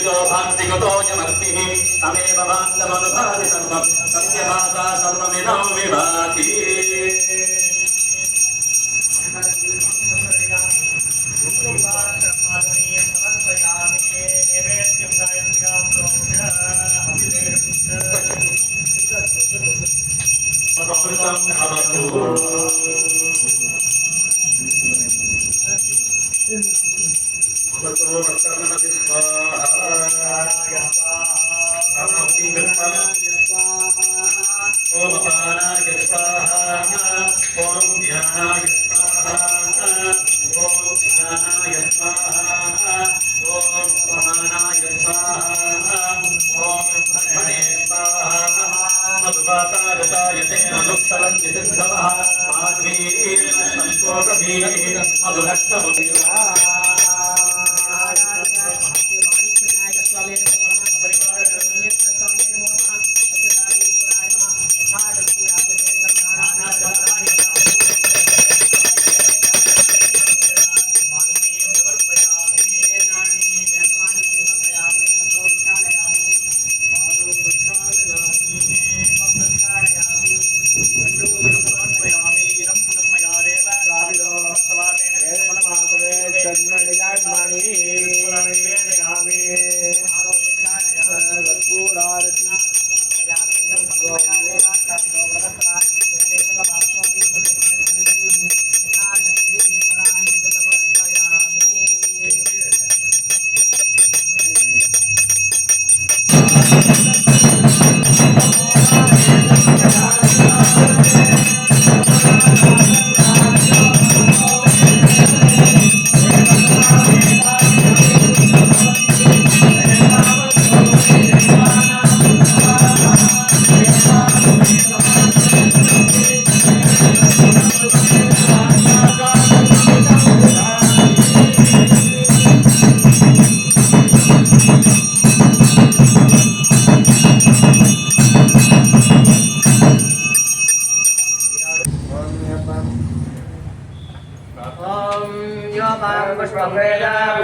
भान्तिको भान्तिगतो यमग्निः तमेव भान्तमनुभाति सर्वं तस्य भासा सर्वमिदं विभाति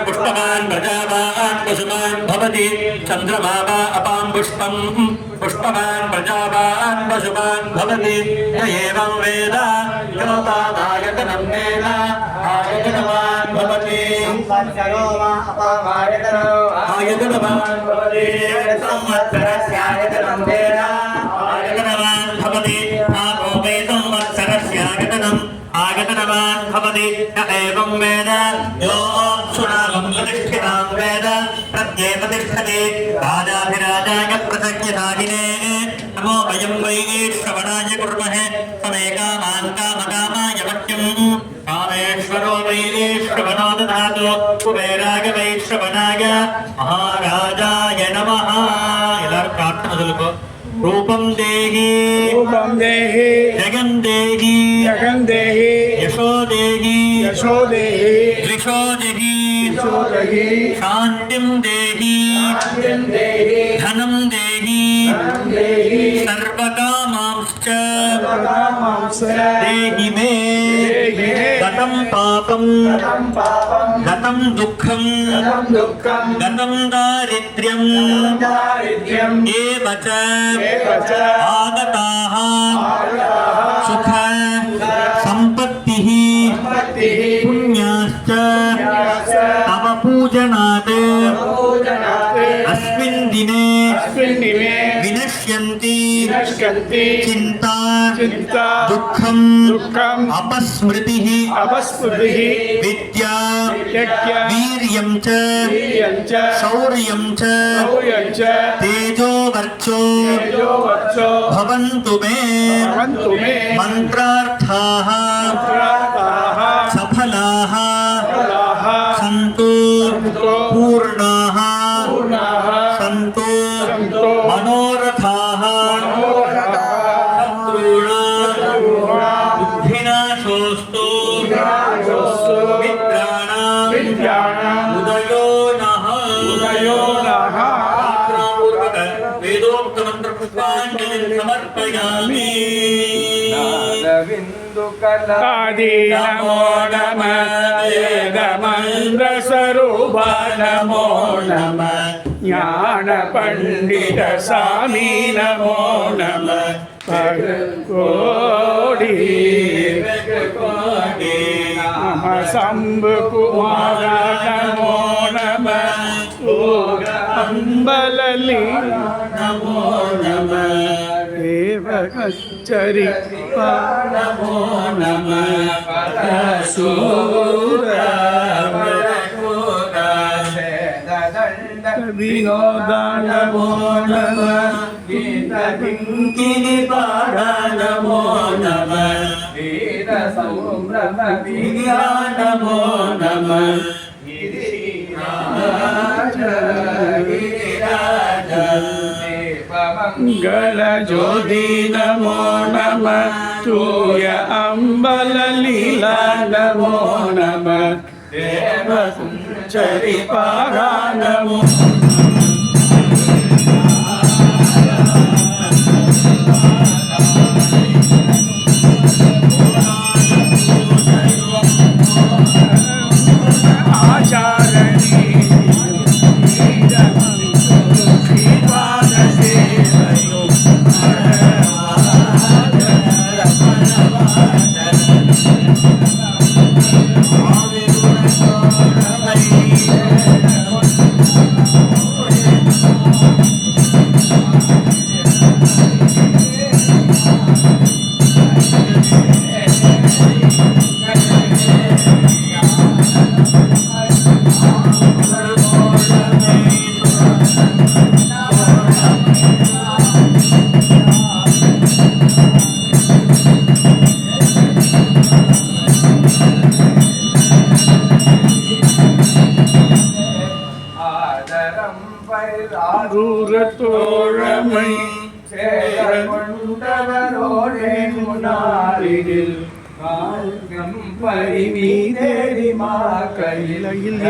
पुष्पवान् प्रजावान् पशुमान् भवति चन्द्रमा वा अपां पुष्पं पुष्पवान् प्रजावान् पशुमान् भवति य एवं वेद योतामायतनं वेद आयतनवान् भवति आयतनवान् भवति संवत्सरस्यायतनं वेद आयतनवान् भवति आपो वै संवत्सरस्यायतनम् आगतनवान् भवति य एवं वेद यो सुनागं प्रतिष्ठितां वेद प्रत्येकतिष्ठति राजाधिराजाय प्रसज्ञतागिने नमो वयं वै श्रवणाय कुर्महे समे कामान् कामकामाय वक्यं कामेश्वरो वै श्रवणो ददातु कुबेराय वै श्रवणाय महाराजाय नमः எல்லாரும் प्रार्थना சொல்லுங்க रूपं देहि जगं देहि यशो देहि दृशो देहि शान्तिं देहि धनं देहि सर्वकामांश्च देहि मे गतं पापं गतं दुःखं गतं दारिद्र्यं एव च आगताः सुख संपत्तिः पुण्याश्च तव पूजनात् अस्मिन् दिने विनश्यन्ति चिन्ता दुःखं अपस्मृतिः विद्या वीर्यं च शौर्यं च तेजो वर्चो भवन्तु मे मंत्रार्थाः सफलाः सन्तु पूर्णाः सन्तु मनोरथाः बुद्धिनाशोऽस्तु मित्राणाम् उदयो नः वेदोक्तमन्त्रपुष्पाञ्जलिं समर्पयामि। नमो नमः वेदमन्त्रस्वरूप नमो नमः ஞான பண்டித சாமி நமோ நம கோடி நம சம்பு குமார நமோ நம அம்பலலி நமோ நம தேவகச்சரி நமோ நம சூர வினோத நமோ நம கிங்கினி பாட நமோ நம வேத சௌம்பிரம வித்யா நமோ நம மங்கள ஜோதி நமோ நம தூய அம்பல லீலா நமோ நம தேவ குஞ்சரி பாரா நமோ தோழமை கொண்டவரோடே முன்னாளில் பரிவீதேரி மா கையிலையில்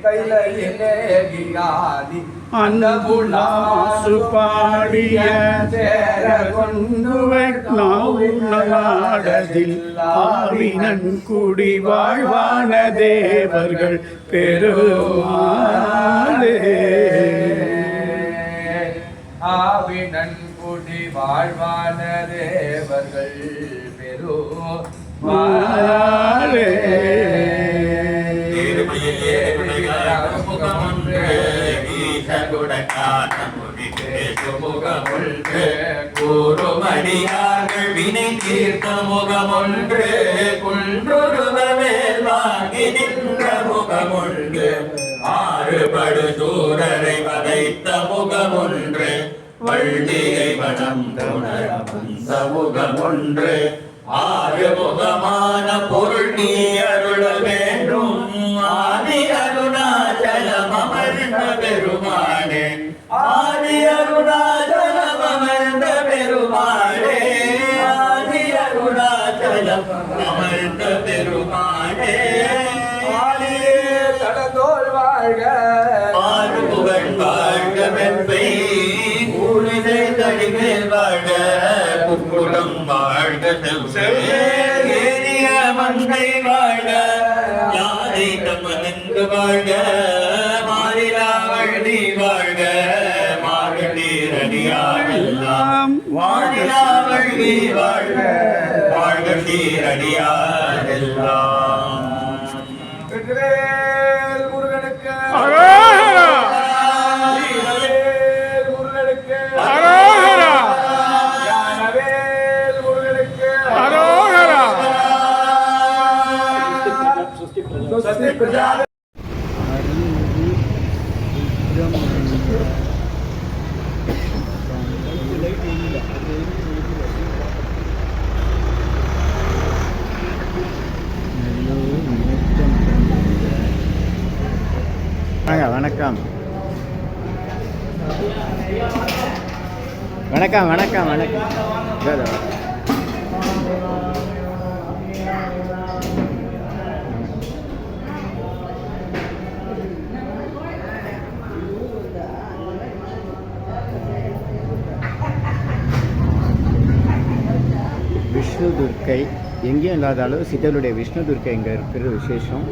கையிலேகியாதி அந்த புலாசு பாடிய சேர கொண்டு நாடதில் ஆவினன் குடி வாழ்வான தேவர்கள் பெருமாளே ஆவினன் குடி வாழ்வான தேவர்கள் பெருமாளே கூறுமடியார்கள் வினை தீர்த்த முகமொன்று குன்றொருவர் வாங்கி நின்ற முகமொன்று ஆறுபடு சூரரை வதைத்த முகமொன்று வள்ளியை வடம் வந்த முகமொன்று ஆறு முகமான பொருள் நீ அருள வேண்டும் ஆதி அருணாச்சலம் அமர்ந்த பெருமானே ஆதி அருணாச்சலம் அமர்ந்த பெருமானே ஆதி அருணாச்சலம் அமர்ந்த பெருமானே ஆதியே தடதோள் வாழ்க ஆறு புகழ் வாழ்க வெப்பை ஊழிதை தடிமேல் வாழ்க குக்குடம் வாழ்க செவ்வேறிய மங்கை வாழ்க யாரை தமனந்து வாழ்க மாறிலா வள்ளி வாழ்க மார்கண்டீரடியாரெல்லாம் மாறிலா வள்ளி வாழ்க மார்கண்டீரடியாரெல்லாம் முருகனுக்கு வணக்கம் வணக்கம் வணக்கம் வணக்கம் விஷ்ணு துர்க்கை எங்கேயும் இல்லாத அளவு சித்தருடைய விஷ்ணு துர்க்கை இங்கே இருக்கிற விசேஷம்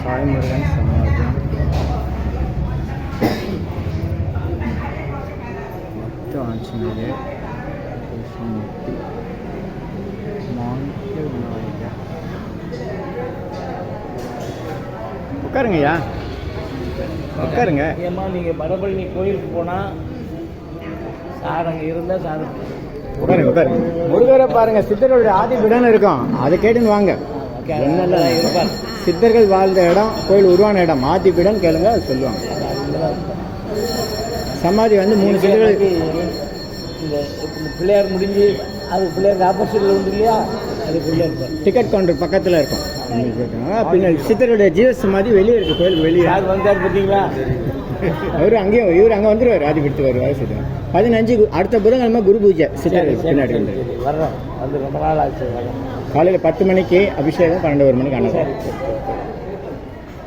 சாய்முருகன் சமாஜம் ஆஞ்சநேயர், கிருஷ்ணமூர்த்தி, மாணிக்க விநாயகர். உட்காருங்கய்யா, உட்காருங்க. ஏம்மா நீங்கள் வடபழனி கோயிலுக்கு போனால் சார் அங்கே இருந்தால் சார் உட்காருங்க உட்காருங்க. முருகரை பாருங்க, சித்தர்களுடைய ஆதி விடன்னு இருக்கும், அதை கேட்டுன்னு வாங்க. என்னெல்லாம் இருப்பார். சித்தர்கள் வாழ்ந்த இடம், கோயில் உருவான இடம், ஆதி விடன் கேளுங்க, அது சொல்லுவாங்க. சமாதி வந்து 3 சித்தர்களுக்கு. இந்த பிள்ளையார் முடிஞ்சு அது பிள்ளையாருக்கு ஆப்போசிட்டில் உண்டு இல்லையா, அது பிள்ளையார் இருப்பார். டிக்கெட் கவுண்டர் பக்கத்தில் இருக்கும். பின்ன சித்தருடைய ஜீவ சமாதி வெளியே இருக்கு, கோயில் வெளியே. யார் வந்தார் பார்த்தீங்களா? அவரு அங்கேயும் இவர் அங்கே வந்துடுவார், ஆதி விட்டு வருவார். சித்தர் 15 அடுத்த புதன்கிழமை குரு பூஜை சித்தர்கள் பின்னாடி வந்து வர்றோம். வந்து ரொம்ப நாள் ஆச்சு வரோம். காலையில் 10 மணிக்கு அபிஷேகம், 12 மணிக்கு அன்னதானம்.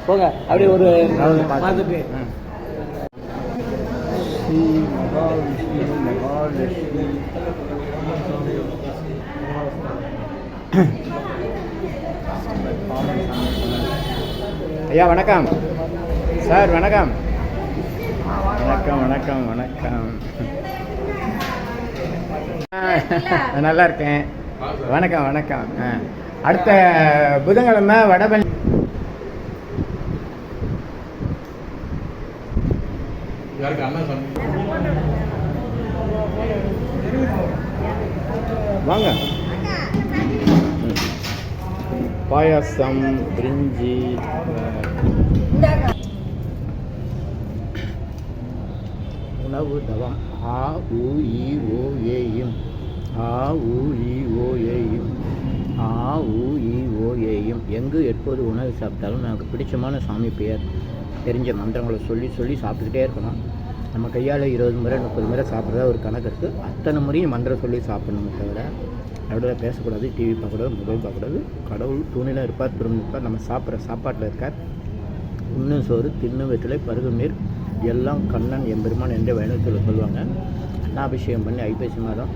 போங்க அப்படியே ஒரு பார்த்துட்டு. ஸ்ரீ மகாவிஷ்ணு மகாலட்சுமி. ஐயா வணக்கம் சார். வணக்கம் வணக்கம் வணக்கம் வணக்கம். நல்லா இருக்கேன். வணக்கம் வணக்கம். அடுத்த புதன்கிழமை வடபழனி. வாங்க. பாயாசம், பிரிஞ்சி, உணவு தவம். ஆ உ இ ஓ ஏயும், ஆ உ இ ஓ ஏயும், ஆ உ இ ஓ ஏயும். எங்கு எப்போது உணவு சாப்பிட்டாலும் நமக்கு பிடிச்சமான சாமி பெயர் தெரிஞ்ச மந்திரங்களை சொல்லி சொல்லி சாப்பிட்டுக்கிட்டே இருக்கணும். நம்ம கையால் 20 முறை 30 முறை சாப்பிட்றதா ஒரு கணக்கு இருக்குது. அத்தனை முறையும் மந்திரம் சொல்லி சாப்பிடணுமே தவிர நடுவில் பேசக்கூடாது, டிவி பார்க்கக்கூடாது, மொபைல் பார்க்கக்கூடாது. கடவுள் தூணில் இருப்பார், துரும்பு இருப்பார். நம்ம சாப்பிட்ற சாப்பாட்டில் இருக்கார். உண்ணும் சோறு, தின்னும் வெற்றிலை, பருகும் நீர் எல்லாம் கண்ணன் எம்பெருமான் என்ற வேணுத்தில் சொல்லுவாங்க. அன்னாபிஷேகம் பண்ணி ஐப்பசி மாதம்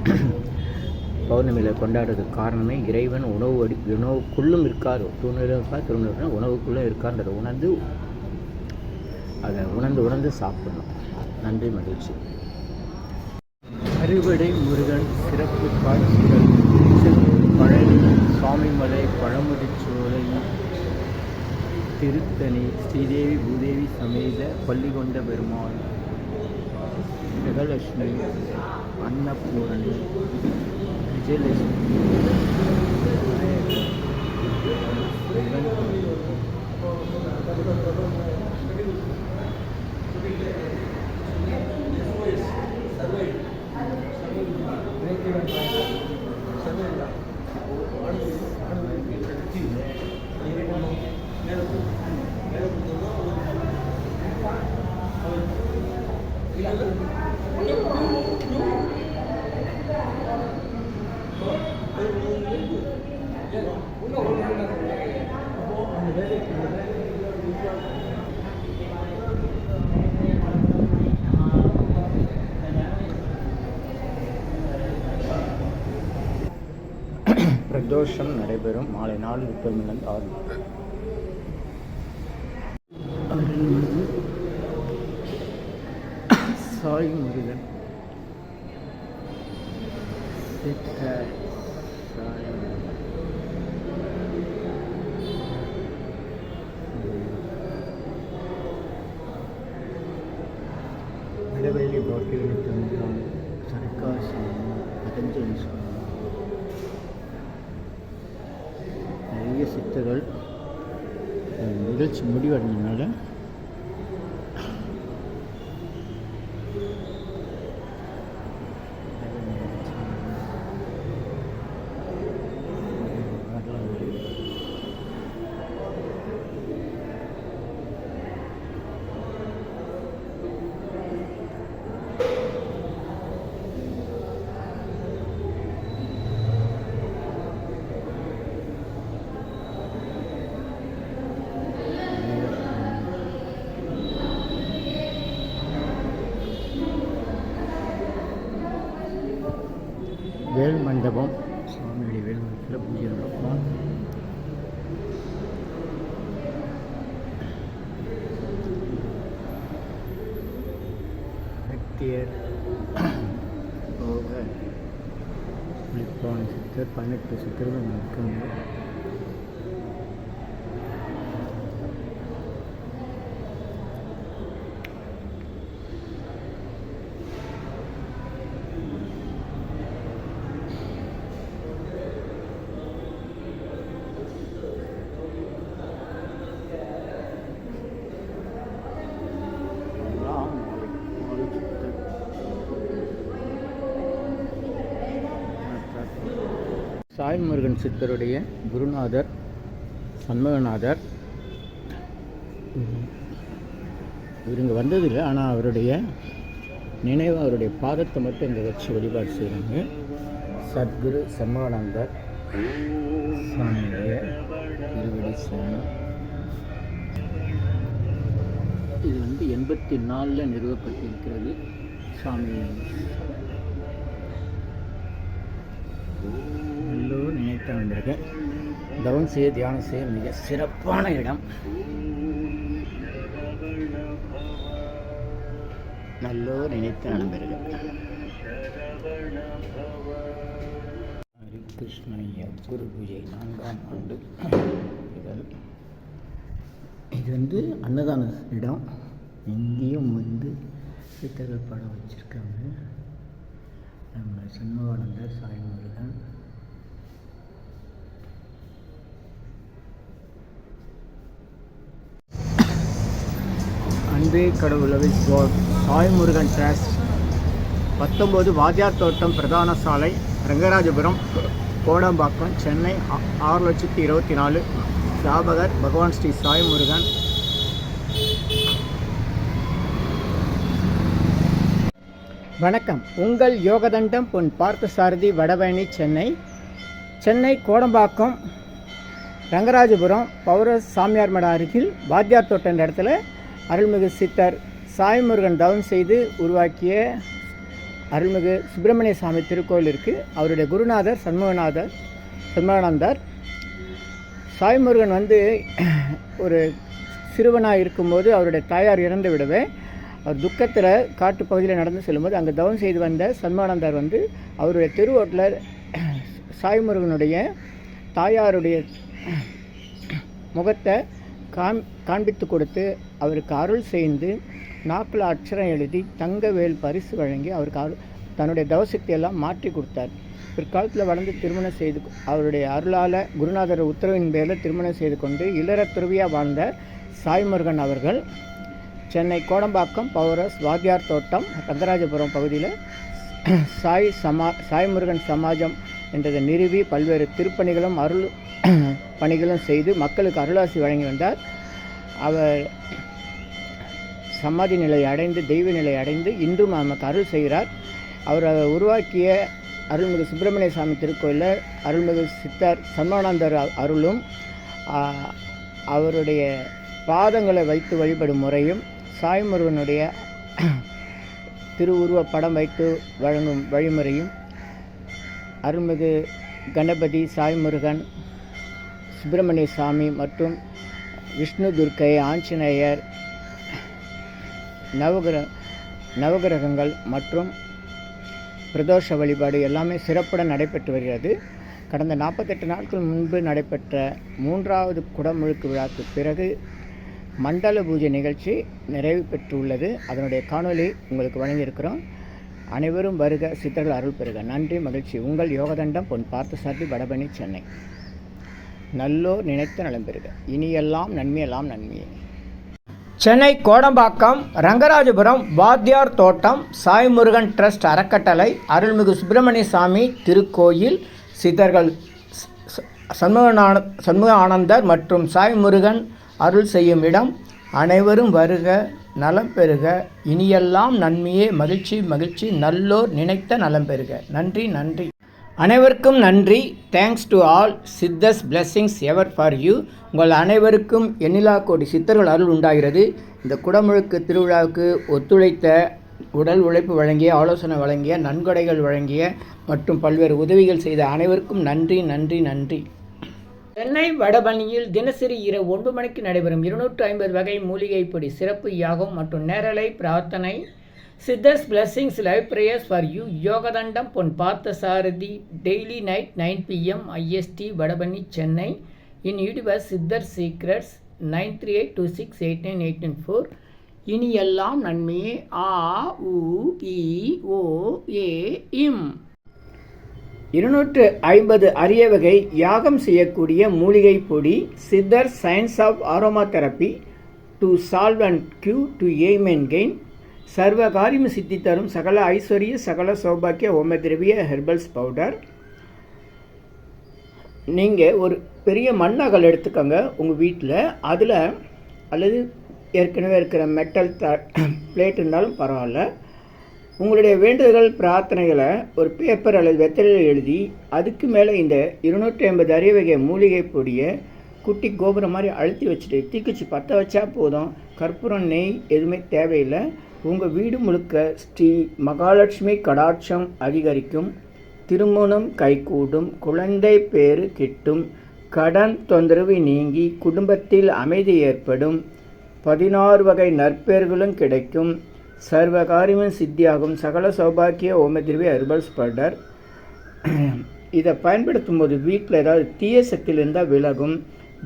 பௌர்ணமியில் கொண்டாடுறதுக்கு காரணமே இறைவன் உணவுக்குள்ளும் இருக்கார். தூணிலும் இருக்கார், திரும்ப இருக்கார், உணவுக்குள்ளும் இருக்கார்ன்றதை உணர்ந்து சாப்பிடணும். நன்றி, மகிழ்ச்சி. அறுவடை முருகன் சிறப்பு காட்சிகள். பழனி, சுவாமிமலை, பழமுதிர்ச்சோலை, திருத்தணி, ஸ்ரீதேவி பூதேவி சமேத பள்ளிகொண்ட பெருமாள், ஜெகலட்சுமி, அன்னபூரணி, விஜயலட்சுமி, பிரதோஷம் நடைபெறும். மாலை 4:30 6. அருள்மிகு சாய் முருகன் சித்த சாய் இளவேலி பாக்கியவழி தந்தான் சர்க்காசி பதஞ்சலி சுவாமி. நிறைய சித்தர்கள் நிகழ்ச்சி முடிவடைஞ்சதுனால வேல் மண்டபம் சுவாமியுடைய வேல் மண்டபத்தில் பூஜை நடக்கும். அகத்தியர் புலிப்பான சித்தர் 18 சித்தர்கள் இருக்காங்க. சாய்முருகன் சித்தருடைய குருநாதர் சண்முகநாதர். இவர் இங்கே வந்ததில்லை, ஆனால் அவருடைய நினைவு அவருடைய பாதத்தை மட்டும் இங்கே வச்சு வழிபாடு செய்கிறாங்க. சத்குரு சண்முகானந்தர் சாமியுடைய திருவடி சாமி. இது 84 நிறுவப்பட்டிருக்கிறது. சாமி எல்லோரும் நினைத்து வந்திருக்கேன். தவம் செய்ய தியானம் செய்ய மிக சிறப்பான இடம். நல்லோர் நினைத்து நண்பர்கள். ஹரிகிருஷ்ணய்யா குரு பூஜை 4ஆம் ஆண்டு. இது அன்னதான இடம். எங்கேயும் சித்தர்கள் படம் வச்சுருக்காங்க. நம்ம சண்முகானந்தர் சாய்முருகன். அன்பே கடவுளவை சாய்முருகன் ட்ரஸ்ட் 19 வாத்தியார் தோட்டம் பிரதான சாலை, ரங்கராஜபுரம், கோடம்பாக்கம், சென்னை 6,24,000. ஸ்தாபகர் பகவான் ஸ்ரீ சாய்முருகன். வணக்கம். உங்கள் யோகதண்டம் பொன் பார்த்தசாரதி, வடபழனி, சென்னை கோடம்பாக்கம், ரங்கராஜபுரம், பௌர சாமியார் மட அருகில் வாத்தியார் தோட்டம் என்ற இடத்துல அருள்மிகு சித்தர் சாய்முருகன் தவம் செய்து உருவாக்கிய அருள்மிகு சுப்பிரமணிய சாமி திருக்கோயில் இருக்குது. அவருடைய குருநாதர் சண்முகானந்தர். சாய்முருகன் ஒரு சிறுவனாக இருக்கும்போது அவருடைய தாயார் இறந்து விடவே அவர் துக்கத்தில் காட்டு பகுதியில் நடந்து செல்லும்போது அங்கே தவம் செய்து வந்த சண்முகானந்தர் அவருடைய திருவோட்டில் சாய்முருகனுடைய தாயாருடைய முகத்தை காண்பித்து கொடுத்து அவருக்கு அருள் செய்து நாக்கில் அட்சரம் எழுதி தங்கவேல் பரிசு வழங்கி அவருக்கு தன்னுடைய தவசக்தியெல்லாம் மாற்றி கொடுத்தார். பிற்காலத்தில் வளர்ந்து திருமணம் செய்து அவருடைய அருளால் குருநாதர் உத்தரவின் பேரில் திருமணம் செய்து கொண்டு இல்லற துறவியாக வாழ்ந்த சாய்முருகன் அவர்கள் சென்னை கோடம்பாக்கம் பௌரஸ் வாத்தியார் தோட்டம் ரங்கராஜபுரம் பகுதியில் சாய்முருகன் சமாஜம் என்றதை நிறுவி பல்வேறு திருப்பணிகளும் அருள் பணிகளும் செய்து மக்களுக்கு அருளாசி வழங்கி வந்தார். அவர் சமாதி நிலை அடைந்து தெய்வ நிலை அடைந்து இன்றும் நமக்கு அருள் செய்கிறார். அவர் உருவாக்கிய அருள்மிகு சுப்பிரமணிய சாமி திருக்கோயிலில் அருள்மிகு சித்தர் சண்முகானந்தர் அருளும் அவருடைய பாதங்களை வைத்து வழிபடும் முறையும் சாய்முருகனுடைய திருவுருவ படம் வைத்து வழங்கும் வழிமுறையும் அருள்மிகு கணபதி, சாய்முருகன், சுப்பிரமணிய சாமி மற்றும் விஷ்ணு துர்க்கை, ஆஞ்சநேயர், நவகிரகங்கள் மற்றும் பிரதோஷ வழிபாடு எல்லாமே சிறப்புடன் நடைபெற்று வருகிறது. கடந்த 48 நாட்கள் முன்பு நடைபெற்ற 3வது குடமுழுக்கு விழாக்கு பிறகு மண்டல பூஜை நிகழ்ச்சி நிறைவு பெற்றுள்ளது. அதனுடைய காணொலி உங்களுக்கு வழங்கியிருக்கிறோம். அனைவரும் வருக, சித்தர்கள் அருள் பெறுக. நன்றி, மகிழ்ச்சி. உங்கள் யோகதண்டம் பொன் பார்த்தசாரதி, வடபழனி, சென்னை. நல்லோர் நினைத்த நலம் பெறுக. இனியெல்லாம் நன்மையெல்லாம் நன்மையே. சென்னை கோடம்பாக்கம் ரங்கராஜபுரம் வாத்தியார் தோட்டம் சாய்முருகன் ட்ரஸ்ட் அறக்கட்டளை அருள்மிகு சுப்பிரமணிய சாமி திருக்கோயில் சித்தர்கள் சண்முக ஆனந்தர் மற்றும் சாய்முருகன் அருள் செய்யும் இடம். அனைவரும் வருக, நலம் பெறுக. இனியெல்லாம் நன்மையே. மகிழ்ச்சி மகிழ்ச்சி. நல்லோர் நினைத்த நலம் பெறுக. நன்றி நன்றி. அனைவருக்கும் நன்றி. Thanks to all. Siddhars blessings ever for you. உங்கள் அனைவருக்கும் எண்ணிலா கோடி சித்தர்கள் அருள் உண்டாகிறது. இந்த குடமுழுக்கு திருவிழாவுக்கு ஒத்துழைத்த, உடல் உழைப்பு வழங்கிய, ஆலோசனை வழங்கிய, நன்கொடைகள் வழங்கிய மற்றும் பல்வேறு உதவிகள் செய்த அனைவருக்கும் நன்றி நன்றி நன்றி. சென்னை வடபழனியில் தினசரி இரவு 9 மணிக்கு நடைபெறும் 250 வகை மூலிகை பொடி சிறப்பு யாகம் மற்றும் நேரலை பிரார்த்தனை Siddhar's blessings, live prayers for you. Yogadandam Pon Parthasarathi, daily night 9 p.m. IST, Vadabani, Chennai. In universe, Siddhar's secrets 9382689894. இனி எல்லாம் நன்மையே. ஆ உ இ ஓ ஏ இம். 250 அரிய வகை யாகம் செய்யக்கூடிய மூலிகை பொடி. Siddhar science of aromatherapy to solve and cue to aim and gain. சர்வ காரியம் சித்தி தரும் சகல ஐஸ்வர்ய சகல சௌபாக்கிய ஓமதிரவிய ஹெர்பல்ஸ் பவுடர். நீங்கள் ஒரு பெரிய மண்ணகல் எடுத்துக்கோங்க உங்கள் வீட்டில். அதில் அல்லது ஏற்கனவே இருக்கிற மெட்டல் பிளேட் இருந்தாலும் பரவாயில்ல. உங்களுடைய வேண்டுதல்கள் பிரார்த்தனைகளை ஒரு பேப்பர் அல்லது வெத்தலையில் எழுதி அதுக்கு மேலே இந்த 250 அரிய வகை மூலிகை பொடியை குட்டி கோபுரம் மாதிரி அழுத்தி வச்சுட்டு தீக்குச்சி பற்ற வச்சா போதும். கற்பூரம் நெய் எதுவுமே தேவையில்லை. உங்கள் வீடு முழுக்க ஸ்ரீ மகாலட்சுமி கடாட்சம் அதிகரிக்கும். திருமணம் கைகூடும். குழந்தை பேறு கிட்டும். கடன் தொந்தரவு நீங்கி குடும்பத்தில் அமைதி ஏற்படும். 16 வகை நற்பெயர்களும் கிடைக்கும். சர்வ காரியமும் சித்தியாகும். சகல சௌபாக்கிய ஓமதிரவி ஹெர்பல்ஸ் பவுடர். இதை பயன்படுத்தும் போது வீட்டில் ஏதாவது தீய சக்தியில் இருந்தால் விலகும்.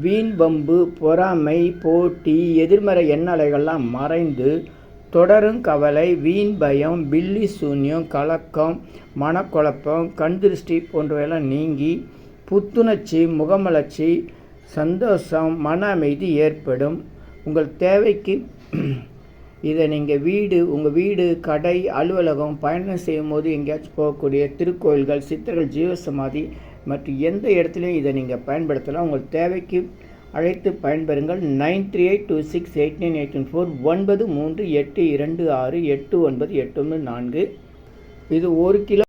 வீண் வம்பு பொறாமை போட்டி எதிர்மறை எண்ணலைகள்லாம் மறைந்து தொடரும் கவலை வீண் பயம் பில்லி சூன்யம் கலக்கம் மனக்குழப்பம் கண் திருஷ்டி போன்றவையெல்லாம் நீங்கி புத்துணர்ச்சி முகமலர்ச்சி சந்தோஷம் மன அமைதி ஏற்படும். உங்கள் தேவைக்கு இதை நீங்கள் உங்கள் வீடு கடை அலுவலகம் பயணம் செய்யும் போது எங்கேயாச்சும் போகக்கூடிய திருக்கோயில்கள் சித்தர்கள் ஜீவசமாதி மற்றும் எந்த இடத்துலையும் இதை நீங்கள் பயன்படுத்தலாம். உங்கள் தேவைக்கு அழைத்து பயன்பெறுங்கள். 9382689814 9382689894. இது 1 கிலோ